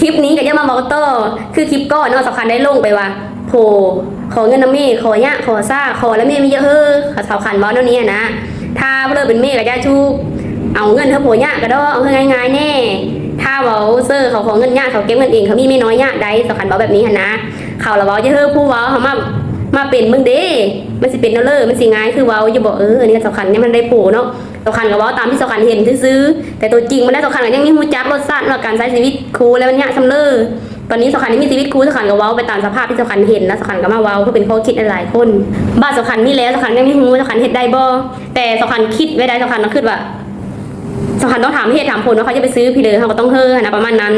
คลิปนี้ก็จะมาบอกต่อคือคลิปก่อนเนาะสำคัญได้ลงไปว่าโผขอเงินน้ำเมย์ขอเนี้ยขอซ่าขอแล้วเมย์มีเยอะสำคัญบอสเท่านี้นะถ้าเลิกเป็นเมย์ก็จะชูเอาเงินเธอโผเนี้ยก็ได้เอาเงินง่ายๆแน่ถ้าเขาเซอร์เขาขอเงินยากเขาเก็บเงินเองเขามีไม่น้อยยากใดสำคัญบอสแบบนี้นะเขาละบอสจะเธอผู้บอสเขามาเป็นมึงเด้มันสิเป็นเนอมันสิง่ายคือว่าจะบอกอันนี้สำคัญเนี่ยมันได้โผเนาะสำคัญกับว่าตามที่สำคัญเห็นซื้อแต่ตัวจริงมันได้สำคัญยังมีหูจักรสชาติว่าการใช้ชีวิตครูแล้วมันยากซำเลอตอนนี้สำคัญที่มีชีวิตครูสำคัญกับว่าไปตามสภาพที่สำคัญเห็นแล้วสำคัญกับมาว่าเพื่อเป็นข้อคิดหลายคนบ้านสำคัญนี่แล้วสำคัญยังมีหูสำคัญเห็นได้บ่แต่สำคัญคิดไว้ได้สำคัญต้องคิดว่าสำคัญต้องถามเหตุถามผลว่าเขาจะไปซื้อพี่เลยเขาก็ต้องนะประมาณนั้น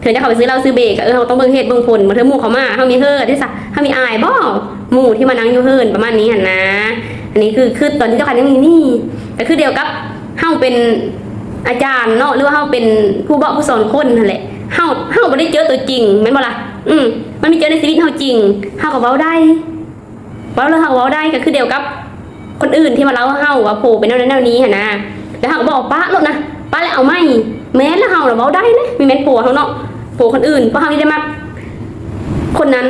เธอจะเขาไปซื้อเราซื้อเบรกเขาต้องเบิ่งเหตุเบิ่งผลมาเธอหมู่เขามาเขามีที่สักเขามีอายบ่หมู่ที่มานั่งอยู่ประมาณนี้นะอันนี้คือตอนที่เจ้าคันยังมีนี่แต่คือเดียวกับเฮาเป็นอาจารย์เนาะหรือว่าเฮาเป็นผู้บอกผู้สอนคนนั่นแหละเฮาไม่ได้เจอตัวจริงแม่นบ่ล่ะมันมีเจอในชีวิตเฮาจริงเฮาก็เว้าได้เว้าแล้วเฮาเว้าได้ก็คือเดียวกับคนอื่นที่มาเล่าเฮาว่าโผเป็นแนวนี้นะแล้วเฮาก็บอกป้าลดนะป้าแล้วเอาไม่แม้แล้วเฮาเว้าได้นะมีแม่นโผเฮาเนาะโผคนอื่นเพราะเฮานี่ได้มาคนนั้น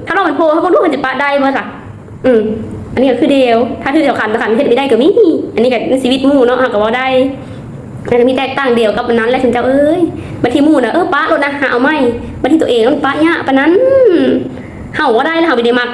ถ้าเราเป็นโผเฮาบ่รู้ว่าจะป้าได้บ่ล่ะอันนี้ก็คือเดียวถ้าคือเดียวขันเฮ็ดไม่ได้ก็มีอันนี้ก็ชีวิตหมู่เนาะก็บ่ได้แต่มีแตกต่างเดียวกับนั้นแหละถึงจะบางทีหมู่น่ะป้าลดนะหาเอาไม่บางทีตัวเองมันป้ายะปานนั้นเฮาบ่ได้แล้วเฮาบ่ได้มัก